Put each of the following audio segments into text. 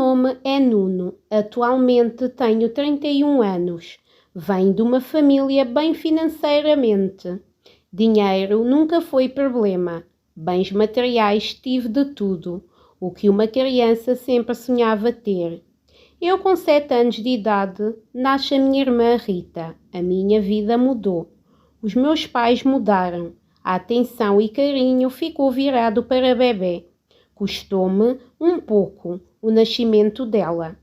nome é Nuno. Atualmente tenho 31 anos. Venho de uma família bem financeiramente. Dinheiro nunca foi problema. Bens materiais tive de tudo, o que uma criança sempre sonhava ter. Eu, com 7 anos de idade, nasce a minha irmã Rita. A minha vida mudou. Os meus pais mudaram. A atenção e carinho ficou virado para bebê. Custou-me um pouco o nascimento dela.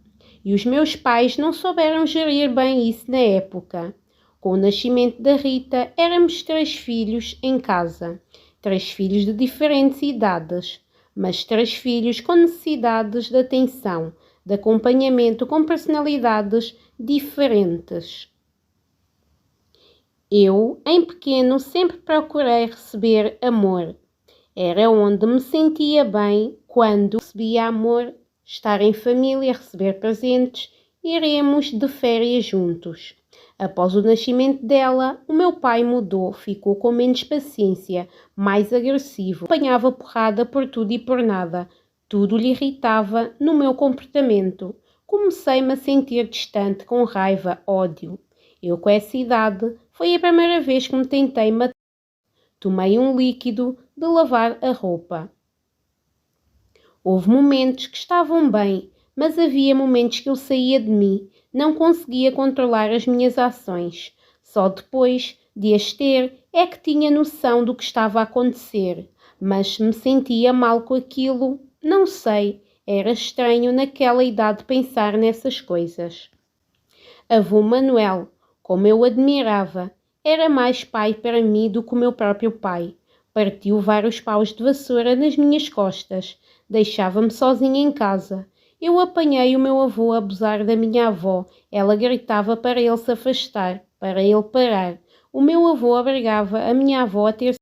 E os meus pais não souberam gerir bem isso na época. Com o nascimento da Rita, éramos 3 filhos em casa. 3 filhos de diferentes idades, mas 3 filhos com necessidades de atenção, de acompanhamento, com personalidades diferentes. Eu, em pequeno, sempre procurei receber amor. Era onde me sentia bem quando recebia amor, estar em família, receber presentes, iremos de férias juntos. Após o nascimento dela, o meu pai mudou, ficou com menos paciência, mais agressivo, apanhava porrada por tudo e por nada. Tudo lhe irritava no meu comportamento. Comecei-me a sentir distante, com raiva, ódio. Eu, com essa idade, foi a primeira vez que me tentei matar. Tomei um líquido de lavar a roupa. Houve momentos que estavam bem, mas havia momentos que eu saía de mim, não conseguia controlar as minhas ações. Só depois de as ter é que tinha noção do que estava a acontecer, mas me sentia mal com aquilo, não sei, era estranho naquela idade pensar nessas coisas. Avô Manuel, como eu admirava, era mais pai para mim do que o meu próprio pai. Partiu vários paus de vassoura nas minhas costas, deixava-me sozinha em casa. Eu apanhei o meu avô a abusar da minha avó. Ela gritava para ele se afastar, para ele parar. O meu avô obrigava a minha avó a ter-se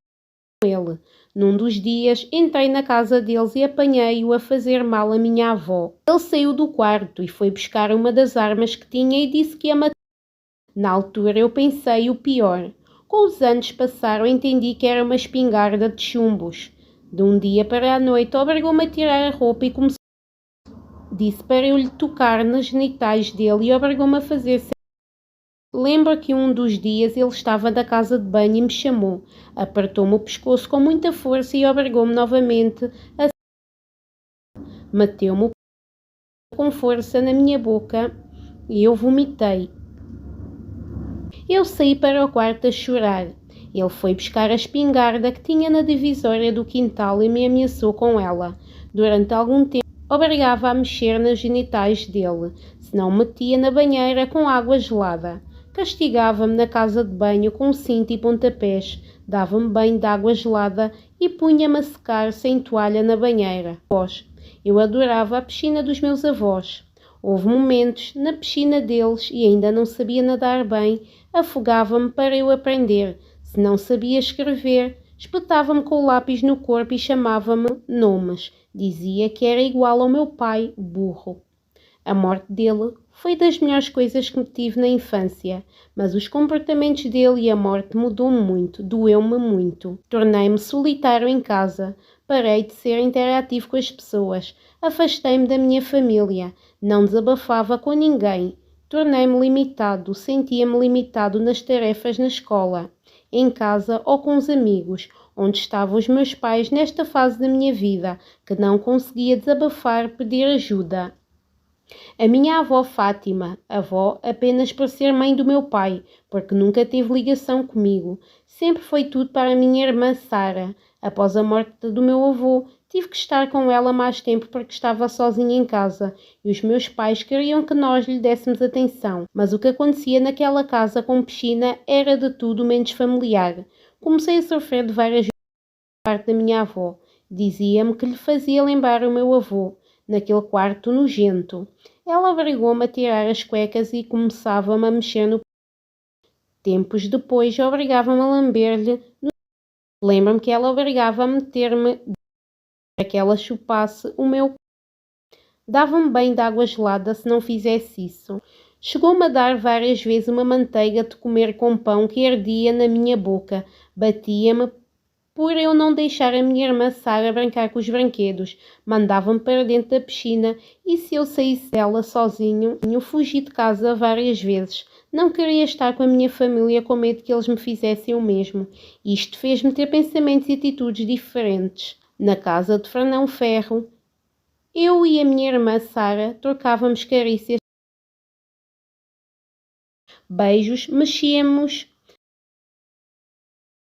com ele. Num dos dias, entrei na casa deles e apanhei-o a fazer mal à minha avó. Ele saiu do quarto e foi buscar uma das armas que tinha e disse que ia matar. Na altura eu pensei o pior. Com os anos passaram, entendi que era uma espingarda de chumbos. De um dia para a noite, obrigou-me a tirar a roupa e começou. Disse para eu lhe tocar nas genitais dele e obrigou-me a fazer sexo. Lembro que um dos dias ele estava na casa de banho e me chamou. Apertou-me o pescoço com muita força e obrigou-me novamente a. Meteu-me com força na minha boca e eu vomitei. Eu saí para o quarto a chorar. Ele foi buscar a espingarda que tinha na divisória do quintal e me ameaçou com ela. Durante algum tempo, obrigava a mexer nas genitais dele, senão metia na banheira com água gelada. Castigava-me na casa de banho com cinto e pontapés, dava-me banho de água gelada e punha-me a secar sem toalha na banheira. Eu adorava a piscina dos meus avós. Houve momentos na piscina deles e ainda não sabia nadar bem, afogava-me para eu aprender. Se não sabia escrever, espetava-me com o lápis no corpo e chamava-me nomes. Dizia que era igual ao meu pai, burro. A morte dele foi das melhores coisas que tive na infância, mas os comportamentos dele e a morte mudou-me muito, doeu-me muito. Tornei-me solitário em casa, parei de ser interativo com as pessoas, afastei-me da minha família, não desabafava com ninguém, tornei-me limitado, sentia-me limitado nas tarefas na escola, em casa ou com os amigos, onde estavam os meus pais nesta fase da minha vida, que não conseguia desabafar, pedir ajuda. A minha avó Fátima, avó apenas por ser mãe do meu pai, porque nunca teve ligação comigo, sempre foi tudo para a minha irmã Sara. Após a morte do meu avô, tive que estar com ela mais tempo porque estava sozinha em casa e os meus pais queriam que nós lhe dessemos atenção, mas o que acontecia naquela casa com piscina era de tudo menos familiar. Comecei a sofrer de várias vezes da parte da minha avó. Dizia-me que lhe fazia lembrar o meu avô, naquele quarto nojento. Ela obrigou-me a tirar as cuecas e começava-me a mexer no. Tempos depois, obrigava-me a lamber-lhe. Lembro-me que ela obrigava a meter-me para que ela chupasse o meu. Dava-me banho de água gelada se não fizesse isso. Chegou-me a dar várias vezes uma manteiga de comer com pão que ardia na minha boca. Batia-me por eu não deixar a minha irmã Sara brincar com os brinquedos. Mandava-me para dentro da piscina e se eu saísse dela sozinho, eu fugi de casa várias vezes. Não queria estar com a minha família com medo que eles me fizessem o mesmo. Isto fez-me ter pensamentos e atitudes diferentes. Na casa de Fernão Ferro, eu e a minha irmã Sara trocávamos carícias, beijos, mexíamos.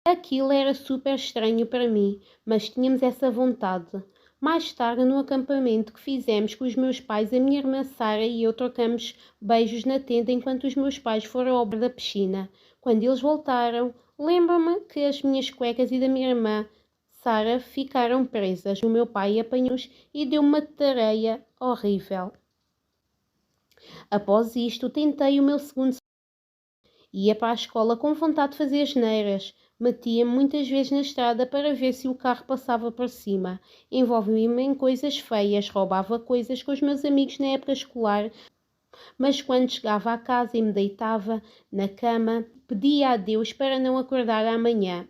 Aquilo era super estranho para mim, mas tínhamos essa vontade. Mais tarde, no acampamento que fizemos com os meus pais, a minha irmã Sara e eu trocamos beijos na tenda enquanto os meus pais foram ao bar da piscina. Quando eles voltaram, lembro-me que as minhas cuecas e da minha irmã Sara ficaram presas. O meu pai apanhou-os e deu-me uma tareia horrível. Após isto, tentei o meu segundo. Ia para a escola com vontade de fazer asneiras. Metia-me muitas vezes na estrada para ver se o carro passava por cima. Envolvia-me em coisas feias, roubava coisas com os meus amigos na época escolar, mas quando chegava a casa e me deitava na cama, pedia a Deus para não acordar amanhã.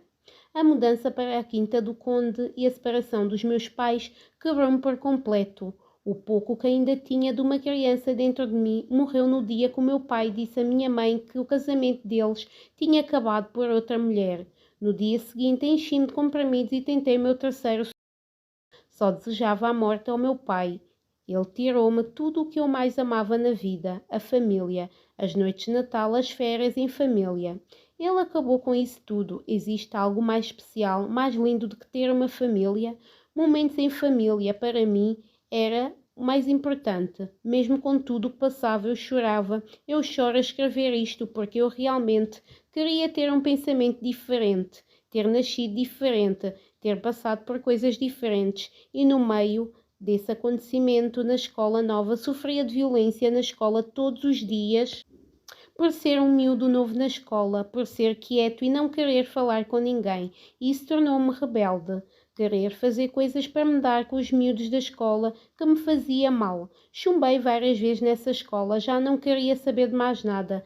A mudança para a Quinta do Conde e a separação dos meus pais quebrou-me por completo. O pouco que ainda tinha de uma criança dentro de mim morreu no dia que o meu pai disse à minha mãe que o casamento deles tinha acabado por outra mulher. No dia seguinte enchi-me de comprimidos e tentei o meu terceiro. Só desejava a morte ao meu pai. Ele tirou-me tudo o que eu mais amava na vida, a família, as noites de Natal, as férias em família. Ele acabou com isso tudo. Existe algo mais especial, mais lindo do que ter uma família? Momentos em família, para mim, era o mais importante. Mesmo com tudo o que passava, eu chorava. Eu choro a escrever isto porque eu realmente queria ter um pensamento diferente, ter nascido diferente, ter passado por coisas diferentes e no meio desse acontecimento na escola nova sofria de violência na escola todos os dias por ser um miúdo novo na escola, por ser quieto e não querer falar com ninguém. Isso tornou-me rebelde. Querer fazer coisas para me dar com os miúdos da escola que me fazia mal. Chumbei várias vezes nessa escola, já não queria saber de mais nada.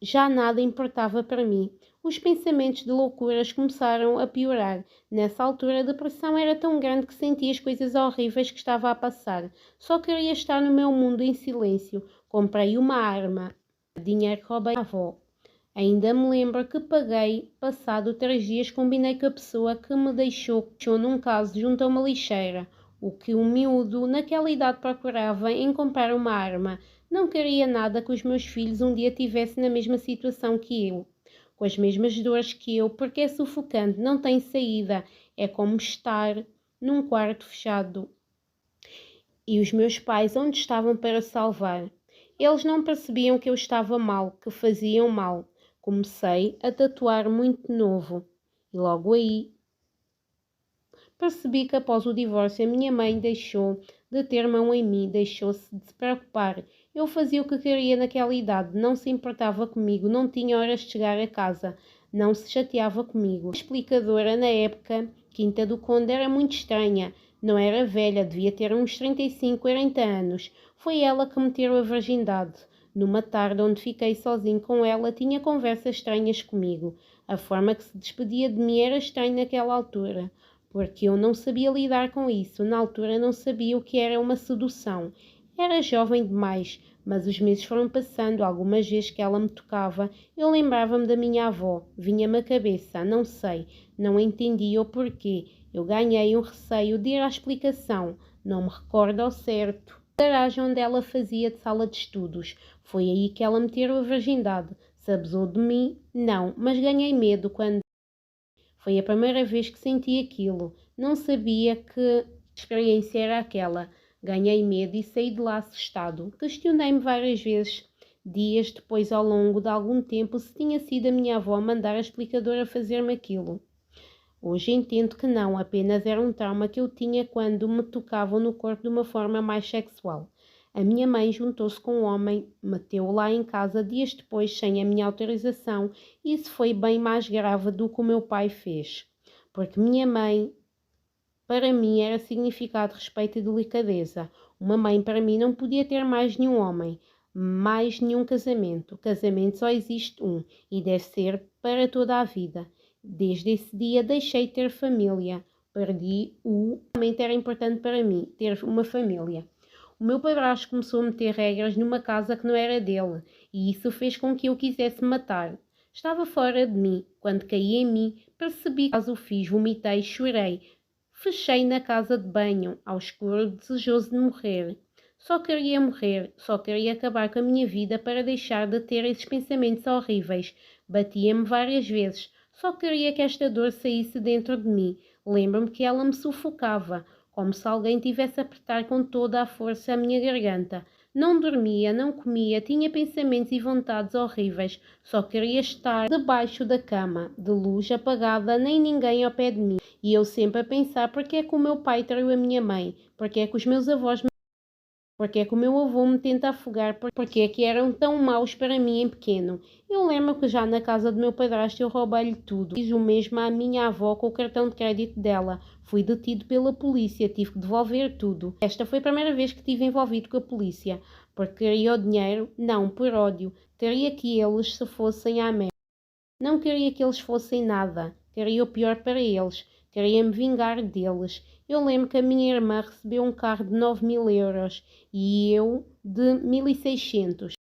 Já nada importava para mim. Os pensamentos de loucuras começaram a piorar. Nessa altura, a depressão era tão grande que sentia as coisas horríveis que estava a passar. Só queria estar no meu mundo em silêncio. Comprei uma arma. Dinheiro que roubei à avó. Ainda me lembro que paguei, passado 3 dias, combinei com a pessoa que me deixou num caso junto a uma lixeira. O que o miúdo naquela idade procurava em comprar uma arma. Não queria nada que os meus filhos um dia tivessem na mesma situação que eu, com as mesmas dores que eu, porque é sufocante, não tem saída. É como estar num quarto fechado. E os meus pais onde estavam para salvar? Eles não percebiam que eu estava mal, que faziam mal. Comecei a tatuar muito novo. E logo aí percebi que após o divórcio a minha mãe deixou de ter mão em mim, deixou-se de se preocupar. Eu fazia o que queria naquela idade, não se importava comigo, não tinha horas de chegar a casa, não se chateava comigo. A explicadora na época, Quinta do Conde, era muito estranha. Não era velha, devia ter uns 35, 40 anos. Foi ela que me tirou a virgindade. Numa tarde onde fiquei sozinho com ela, tinha conversas estranhas comigo. A forma que se despedia de mim era estranha naquela altura, porque eu não sabia lidar com isso. Na altura não sabia o que era uma sedução. Era jovem demais, mas os meses foram passando. Algumas vezes que ela me tocava, eu lembrava-me da minha avó. Vinha-me à cabeça, não sei, não entendia o porquê. Eu ganhei um receio de ir à explicação. Não me recordo ao certo. A garagem onde ela fazia de sala de estudos. Foi aí que ela me tirou a virgindade. Se abusou de mim? Não, mas ganhei medo quando... Foi a primeira vez que senti aquilo. Não sabia que experiência era aquela. Ganhei medo e saí de lá assustado. Questionei-me várias vezes, dias depois, ao longo de algum tempo, se tinha sido a minha avó a mandar a explicadora fazer-me aquilo. Hoje entendo que não, apenas era um trauma que eu tinha quando me tocavam no corpo de uma forma mais sexual. A minha mãe juntou-se com um homem, meteu-o lá em casa dias depois sem a minha autorização e isso foi bem mais grave do que o meu pai fez. Porque minha mãe, para mim, era significado de respeito e delicadeza. Uma mãe para mim não podia ter mais nenhum homem, mais nenhum casamento. O casamento só existe um e deve ser para toda a vida. Desde esse dia deixei de ter família. Realmente era importante para mim ter uma família. O meu padrasto começou a meter regras numa casa que não era dele, e isso fez com que eu quisesse matar. Estava fora de mim. Quando caí em mim, percebi que caso o fiz, vomitei, chorei. Fechei na casa de banho, ao escuro, desejoso de morrer. Só queria morrer, só queria acabar com a minha vida para deixar de ter esses pensamentos horríveis. Batia-me várias vezes. Só queria que esta dor saísse dentro de mim. Lembro-me que ela me sufocava, como se alguém tivesse a apertar com toda a força a minha garganta. Não dormia, não comia, tinha pensamentos e vontades horríveis. Só queria estar debaixo da cama, de luz apagada, nem ninguém ao pé de mim. E eu sempre a pensar porque é que o meu pai traiu a minha mãe, porque é que os meus avós porque é que o meu avô me tenta afogar? Porque é que eram tão maus para mim em pequeno? Eu lembro que já na casa do meu padrasto eu roubei-lhe tudo. Fiz o mesmo à minha avó com o cartão de crédito dela. Fui detido pela polícia, tive que devolver tudo. Esta foi a primeira vez que estive envolvido com a polícia. Porque queria o dinheiro? Não, por ódio. Queria que eles se fossem à merda. Não queria que eles fossem nada. Queria o pior para eles. Queria me vingar deles. Eu lembro que a minha irmã recebeu um carro de 9.000 euros e eu de 1.600.